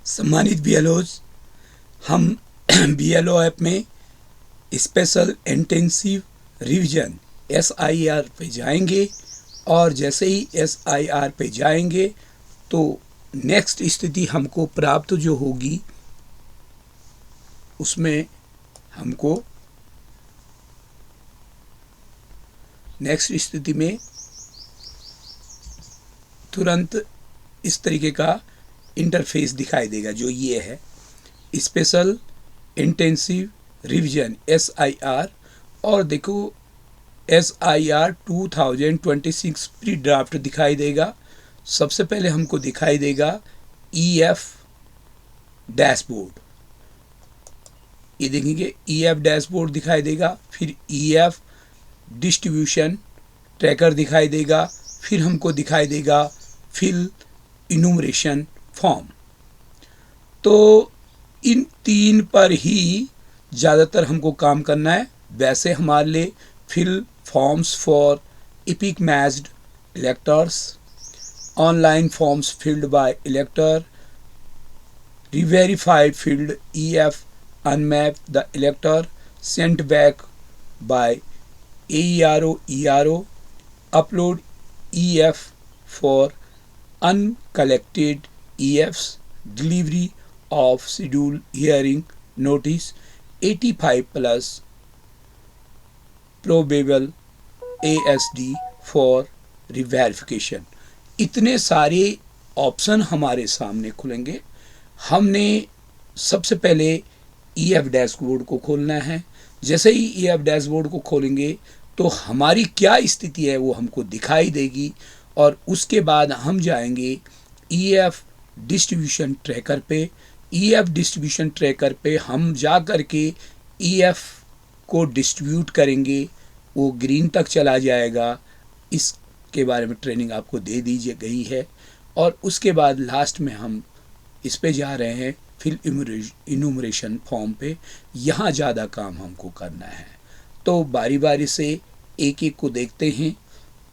सम्मानित बीएलओज, हम BLO app में स्पेशल इंटेंसिव रिवीजन SIR पे जाएंगे और जैसे ही SIR पे जाएंगे तो नेक्स्ट स्थिति हमको प्राप्त जो होगी उसमें हमको नेक्स्ट स्थिति में तुरंत इस तरीके का इंटरफेस दिखाई देगा जो ये है, स्पेशल इंटेंसिव रिवीजन SIR। और देखो SIR 2026 प्री ड्राफ्ट दिखाई देगा। सबसे पहले हमको दिखाई देगा EF डैशबोर्ड, ये देखेंगे EF डैशबोर्ड दिखाई देगा, फिर EF डिस्ट्रीब्यूशन ट्रैकर दिखाई देगा, फिर हमको दिखाई देगा फिल इनुमरेशन फॉर्म। तो इन तीन पर ही ज़्यादातर हमको काम करना है। वैसे हमारे लिए fill forms for EPIC matched electors, online forms filled by elector, re-verified field EF unmap the elector sent back by AERO ERO, upload EF for uncollected EFs, delivery of schedule hearing notice 85 plus probable ASD for re-verification। इतने सारे option हमारे सामने खुलेंगे। हमने सबसे पहले EF dashboard को खोलना है। जैसे ही EF डैशबोर्ड को खोलेंगे तो हमारी क्या स्थिति है वो हमको दिखाई देगी और उसके बाद हम जाएंगे EF डिस्ट्रीब्यूशन ट्रैकर पे। EF डिस्ट्रीब्यूशन ट्रैकर पे हम जा कर के EF को डिस्ट्रीब्यूट करेंगे, वो ग्रीन तक चला जाएगा। इसके बारे में ट्रेनिंग आपको दे दी गई है। और उसके बाद लास्ट में हम इस पे जा रहे हैं फिल इनुमरेशन फॉर्म पे। यहाँ ज़्यादा काम हमको करना है, तो बारी बारी से एक एक को देखते हैं।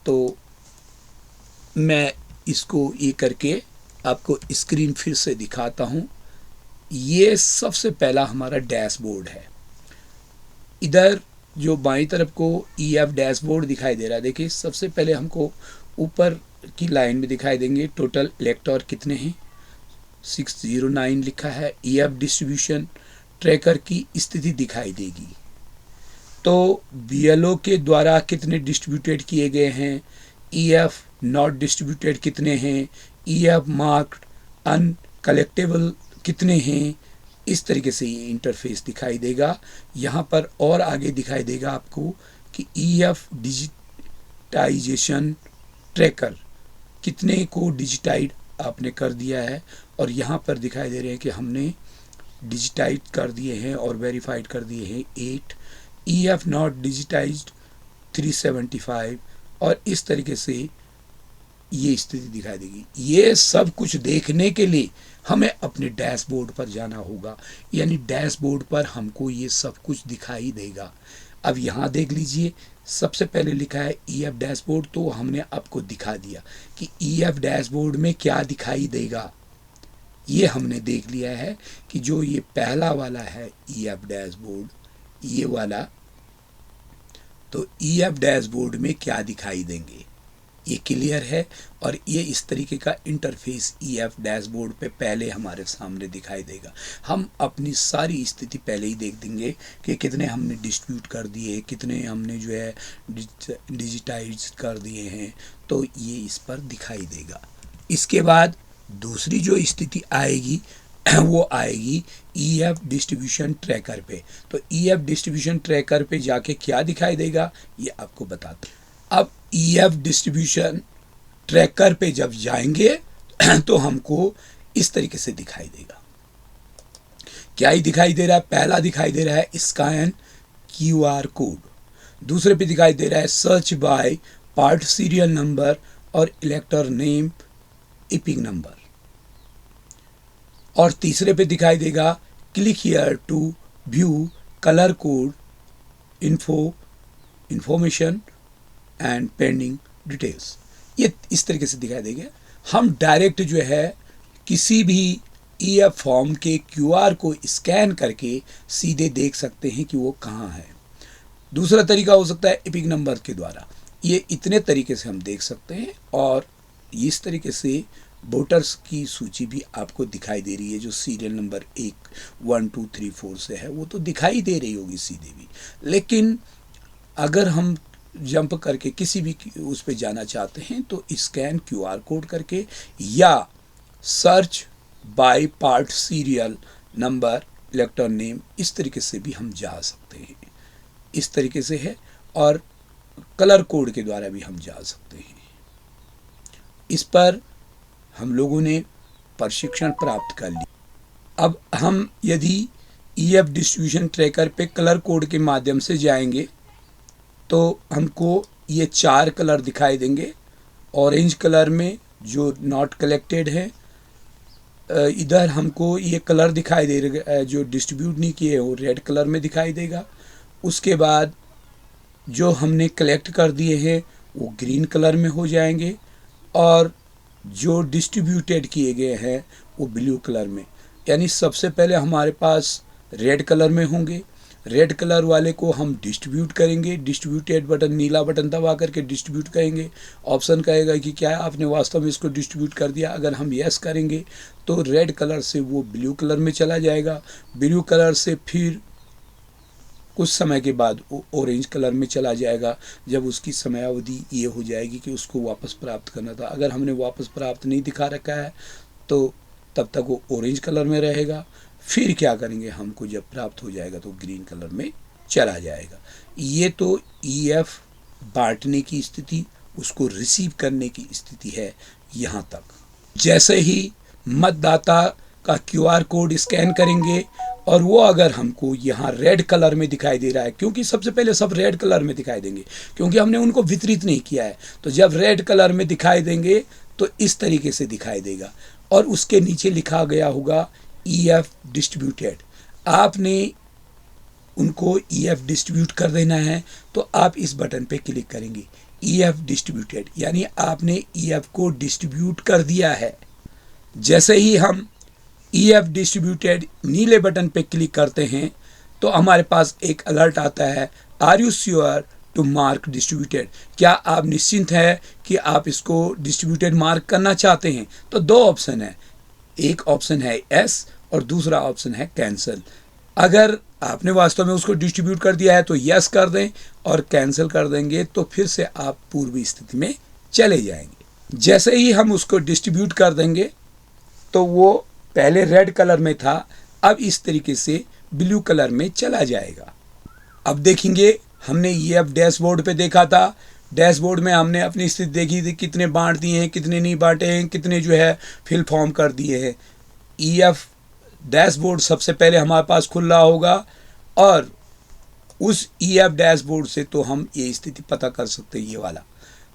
तो मैं इसको ये करके आपको स्क्रीन फिर से दिखाता हूँ। ये सबसे पहला हमारा डैशबोर्ड है। इधर जो बाईं तरफ को EF डैशबोर्ड दिखाई दे रहा है, देखिए सबसे पहले हमको ऊपर की लाइन में दिखाई देंगे टोटल इलेक्टर कितने हैं, 609 लिखा है। EF डिस्ट्रीब्यूशन ट्रैकर की स्थिति दिखाई देगी। तो BLO के द्वारा कितने डिस्ट्रीब्यूटेड किए गए हैं, EF नॉट डिस्ट्रीब्यूटेड कितने हैं, EF मार्क्ड अनकलेक्टेबल कितने हैं। इस तरीके से ये इंटरफेस दिखाई देगा। यहाँ पर और आगे दिखाई देगा आपको कि EF डिजिटाइजेशन ट्रैकर कितने को डिजिटाइड आपने कर दिया है, और यहाँ पर दिखाई दे रहे हैं कि हमने डिजिटाइज कर दिए हैं और वेरीफाइड कर दिए हैं 8। EF not digitised 375। और इस तरीके से ये स्थिति दिखाई देगी। ये सब कुछ देखने के लिए हमें अपने डैशबोर्ड पर जाना होगा, यानी डैशबोर्ड पर हमको ये सब कुछ दिखाई देगा। अब यहाँ देख लीजिए, सबसे पहले लिखा है EF डैशबोर्ड, तो हमने आपको दिखा दिया कि EF डैशबोर्ड में क्या दिखाई देगा। ये हमने देख लिया है कि जो ये पहला वाला है EF डैशबोर्ड, ये वाला, तो EF डैशबोर्ड में क्या दिखाई देंगे ये क्लियर है। और ये इस तरीके का इंटरफेस EF डैशबोर्ड पे पहले हमारे सामने दिखाई देगा। हम अपनी सारी स्थिति पहले ही देख देंगे कि कितने हमने डिस्ट्रीब्यूट कर दिए, कितने हमने जो है डिजिटाइज कर दिए हैं, तो ये इस पर दिखाई देगा। इसके बाद दूसरी जो स्थिति आएगी वो आएगी EF डिस्ट्रीब्यूशन ट्रैकर पे। तो EF डिस्ट्रीब्यूशन ट्रैकर पे जाके क्या दिखाई देगा ये आपको बताते हैं। अब EF डिस्ट्रीब्यूशन ट्रैकर पे जब जाएंगे तो हमको इस तरीके से दिखाई देगा। क्या ही दिखाई दे रहा है, पहला दिखाई दे रहा है स्कैन QR कोड, दूसरे पे दिखाई दे रहा है search by part serial number और इलेक्टर नेम इपिंग नंबर, और तीसरे पे दिखाई देगा click here to view colour code information and pending details. ये इस तरीके से दिखाई देगा। हम डायरेक्ट जो है किसी भी ईएफ फॉर्म के क्यूआर को स्कैन करके सीधे देख सकते हैं कि वो कहाँ है। दूसरा तरीका हो सकता है एपिक नंबर के द्वारा। ये इतने तरीके से हम देख सकते हैं और इस तरीके से वोटर्स की सूची भी आपको दिखाई दे रही है। जो सीरियल नंबर 1 2 3 4 से है वो तो दिखाई दे रही होगी सीधे भी, लेकिन अगर हम जंप करके किसी भी उस पर जाना चाहते हैं तो स्कैन क्यूआर कोड करके या search by part serial number electron name, इस तरीके से भी हम जा सकते हैं। इस तरीके से है, और कलर कोड के द्वारा भी हम जा सकते हैं। इस पर हम लोगों ने प्रशिक्षण प्राप्त कर लिया। अब हम यदि ईएफ डिस्ट्रीब्यूशन ट्रैकर पे कलर कोड के माध्यम से जाएंगे तो हमको ये 4 कलर दिखाई देंगे। ऑरेंज कलर में जो नॉट कलेक्टेड है, इधर हमको ये कलर दिखाई दे रहा है जो डिस्ट्रीब्यूट नहीं किए वो रेड कलर में दिखाई देगा। उसके बाद जो हमने कलेक्ट कर दिए हैं वो ग्रीन कलर में हो जाएंगे, और जो डिस्ट्रीब्यूटेड किए गए हैं वो ब्लू कलर में। यानी सबसे पहले हमारे पास रेड कलर में होंगे। रेड कलर वाले को हम डिस्ट्रीब्यूट करेंगे। डिस्ट्रीब्यूटेड बटन, नीला बटन दबा करके डिस्ट्रीब्यूट करेंगे। ऑप्शन कहेगा कि क्या आपने वास्तव में इसको डिस्ट्रीब्यूट कर दिया। अगर हम यस करेंगे तो रेड कलर से वो ब्लू कलर में चला जाएगा। ब्लू कलर से फिर कुछ समय के बाद वो ऑरेंज कलर में चला जाएगा, जब उसकी समयावधि ये हो जाएगी कि उसको वापस प्राप्त करना था। अगर हमने वापस प्राप्त नहीं दिखा रखा है तो तब तक वो ऑरेंज कलर में रहेगा। फिर क्या करेंगे, हमको जब प्राप्त हो जाएगा तो ग्रीन कलर में चला जाएगा। ये तो ईएफ बांटने की स्थिति, उसको रिसीव करने की स्थिति है यहाँ तक। जैसे ही मतदाता का क्यूआर कोड स्कैन करेंगे और वो अगर हमको यहाँ रेड कलर में दिखाई दे रहा है, क्योंकि सबसे पहले सब रेड कलर में दिखाई देंगे क्योंकि हमने उनको वितरित नहीं किया है, तो जब रेड कलर में दिखाई देंगे तो इस तरीके से दिखाई देगा और उसके नीचे लिखा गया होगा ईएफ डिस्ट्रीब्यूटेड। आपने उनको ईएफ डिस्ट्रीब्यूट कर देना है तो आप इस बटन पे क्लिक करेंगे, ईएफ डिस्ट्रीब्यूटेड, यानी आपने ईएफ को डिस्ट्रीब्यूट कर दिया है। जैसे ही हम ईएफ डिस्ट्रीब्यूटेड नीले बटन पे क्लिक करते हैं तो हमारे पास एक अलर्ट आता है, are you sure to mark distributed, क्या आप निश्चिंत है कि आप इसको डिस्ट्रीब्यूटेड मार्क करना चाहते हैं। तो 2 ऑप्शन है, एक ऑप्शन है यस और दूसरा ऑप्शन है कैंसिल। अगर आपने वास्तव में उसको डिस्ट्रीब्यूट कर दिया है तो यस कर दें, और कैंसिल कर देंगे तो फिर से आप पूर्व स्थिति में चले जाएंगे। जैसे ही हम उसको डिस्ट्रीब्यूट कर देंगे तो वो पहले रेड कलर में था, अब इस तरीके से ब्लू कलर में चला जाएगा। अब देखेंगे, हमने ईएफ डैशबोर्ड पे देखा था, डैशबोर्ड में हमने अपनी स्थिति देखी थी, कितने बांट दिए हैं, कितने नहीं बांटे हैं, कितने जो है फिल फॉर्म कर दिए हैं। ईएफ डैशबोर्ड सबसे पहले हमारे पास खुल रहा होगा और उस ईएफ डैशबोर्ड से तो हम ये स्थिति पता कर सकते हैं। ये वाला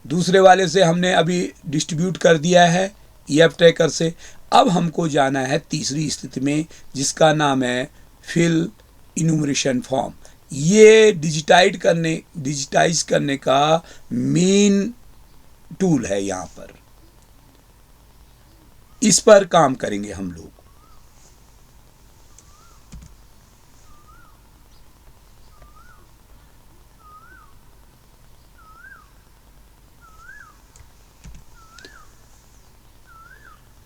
दूसरे वाले से हमने अभी डिस्ट्रीब्यूट कर दिया है ईएफ ट्रैकर से। अब हमको जाना है तीसरी स्थिति में जिसका नाम है फिल इन्यूमरेशन फॉर्म। ये डिजिटाइज करने का मेन टूल है। यहाँ पर इस पर काम करेंगे हम लोग।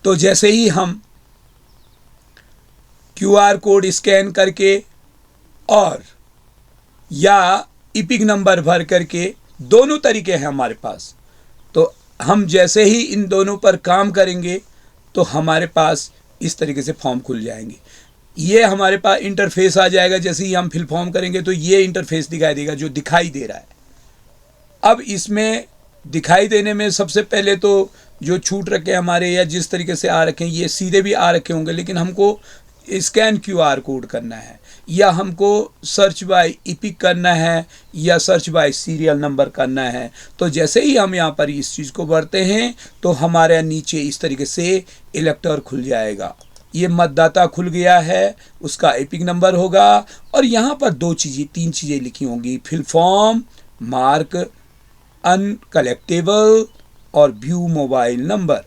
तो जैसे ही हम क्यूआर कोड स्कैन करके और या इपिक नंबर भर करके, दोनों तरीके हैं हमारे पास, तो हम जैसे ही इन दोनों पर काम करेंगे तो हमारे पास इस तरीके से फॉर्म खुल जाएंगे। ये हमारे पास इंटरफेस आ जाएगा। जैसे ही हम फिल फॉर्म करेंगे तो ये इंटरफेस दिखाई देगा जो दिखाई दे रहा है। अब इसमें दिखाई देने में सबसे पहले तो जो छूट रखे हमारे या जिस तरीके से आ रखे हैं ये सीधे भी आ रखे होंगे, लेकिन हमको स्कैन क्यूआर कोड करना है या हमको सर्च बाय इपिक करना है या सर्च बाय सीरियल नंबर करना है। तो जैसे ही हम यहाँ पर इस चीज़ को भरते हैं तो हमारे नीचे इस तरीके से इलेक्टर खुल जाएगा। ये मतदाता खुल गया है, उसका एपिक नंबर होगा और यहाँ पर 3 चीज़ें लिखी होंगी, फिल फॉर्म, मार्क अनकलेक्टेबल और व्यू मोबाइल नंबर।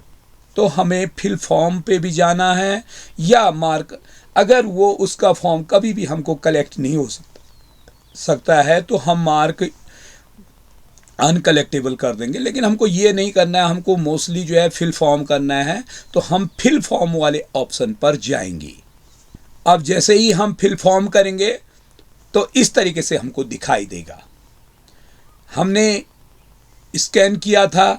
तो हमें फिल फॉर्म पे भी जाना है, या मार्क, अगर वो उसका फॉर्म कभी भी हमको कलेक्ट नहीं हो सकता है तो हम मार्क अनकलेक्टेबल कर देंगे। लेकिन हमको ये नहीं करना है, हमको मोस्टली जो है फिल फॉर्म करना है, तो हम फिल फॉर्म वाले ऑप्शन पर जाएंगे। अब जैसे ही हम फिल फॉर्म करेंगे तो इस तरीके से हमको दिखाई देगा। हमने स्कैन किया था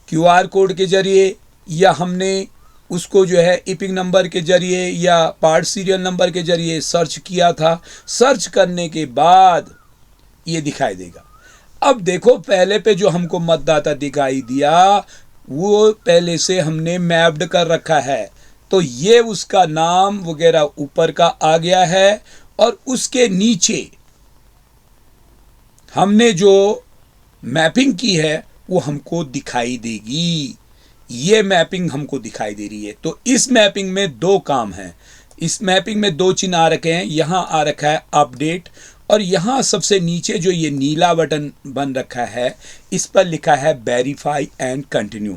क्यूआर कोड के जरिए, या हमने उसको जो है इपिक नंबर के जरिए या पार्ट सीरियल नंबर के जरिए सर्च किया था। सर्च करने के बाद ये दिखाई देगा। अब देखो, पहले पे जो हमको मतदाता दिखाई दिया वो पहले से हमने मैप्ड कर रखा है, तो ये उसका नाम वगैरह ऊपर का आ गया है, और उसके नीचे हमने जो मैपिंग की है वो हमको दिखाई देगी। ये मैपिंग हमको दिखाई दे रही है। तो इस मैपिंग में दो काम हैं। इस मैपिंग में दो चिन्ह आ रखे हैं। यहाँ आ रखा है अपडेट, और यहाँ सबसे नीचे जो ये नीला बटन बन रखा है इस पर लिखा है वेरीफाई एंड कंटिन्यू।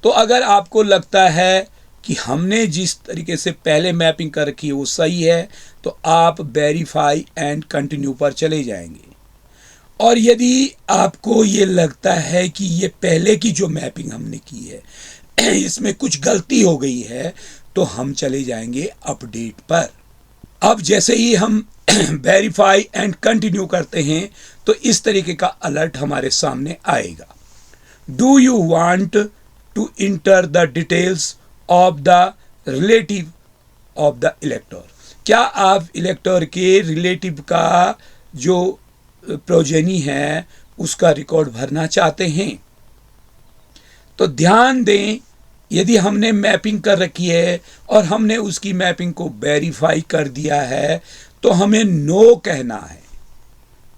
तो अगर आपको लगता है कि हमने जिस तरीके से पहले मैपिंग कर रखी है वो सही है, तो आप वेरीफाई एंड कंटिन्यू पर चले जाएंगे। और यदि आपको ये लगता है कि ये पहले की जो मैपिंग हमने की है इसमें कुछ गलती हो गई है, तो हम चले जाएंगे अपडेट पर। अब जैसे ही हम वेरीफाई एंड कंटिन्यू करते हैं तो इस तरीके का अलर्ट हमारे सामने आएगा। Do you want to enter the details of the relative of the elector? क्या आप इलेक्टर के रिलेटिव का जो प्रोजेनी है उसका रिकॉर्ड भरना चाहते हैं? तो ध्यान दें, यदि हमने मैपिंग कर रखी है और हमने उसकी मैपिंग को वेरीफाई कर दिया है तो हमें नो कहना है।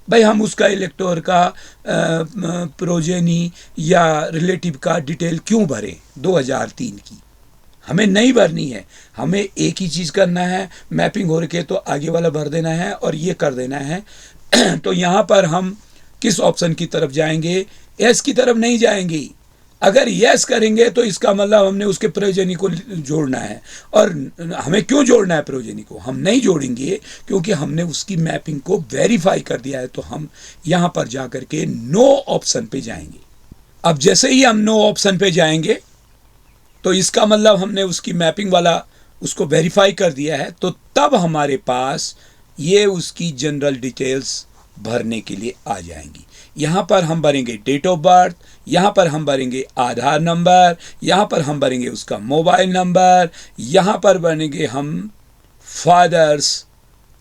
भाई हम उसका इलेक्टर का प्रोजेनी या रिलेटिव का डिटेल क्यों भरें 2003 की? हमें नहीं भरनी है। हमें एक ही चीज़ करना है, मैपिंग हो रही है तो आगे वाला भर देना है और ये कर देना है। तो यहाँ पर हम किस ऑप्शन की तरफ जाएंगे? एस की तरफ नहीं जाएंगे। अगर यस करेंगे तो इसका मतलब हमने उसके प्रोजेनी को जोड़ना है, और हमें क्यों जोड़ना है प्रोजेनी को? हम नहीं जोड़ेंगे क्योंकि हमने उसकी मैपिंग को वेरीफाई कर दिया है। तो हम यहाँ पर जा कर के नो ऑप्शन पे जाएंगे। अब जैसे ही हम नो ऑप्शन पे जाएंगे तो इसका मतलब हमने उसकी मैपिंग वाला उसको वेरीफाई कर दिया है। तो तब हमारे पास ये उसकी जनरल डिटेल्स भरने के लिए आ जाएंगी। यहाँ पर हम भरेंगे डेट ऑफ बर्थ, यहाँ पर हम भरेंगे आधार नंबर, यहाँ पर हम भरेंगे उसका मोबाइल नंबर, यहाँ पर भरेंगे हम फादर्स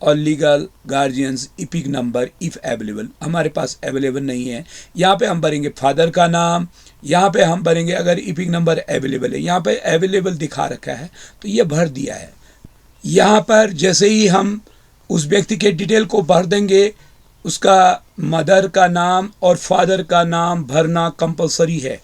और legal guardians EPIC number if available. हमारे पास अवेलेबल नहीं है। यहाँ पे हम भरेंगे फादर का नाम, यहाँ पे हम भरेंगे अगर इपिक नंबर अवेलेबल है। यहाँ पे अवेलेबल दिखा रखा है तो ये भर दिया है। यहाँ पर जैसे ही हम उस व्यक्ति के डिटेल को भर देंगे, उसका मदर का नाम और फादर का नाम भरना कंपलसरी है।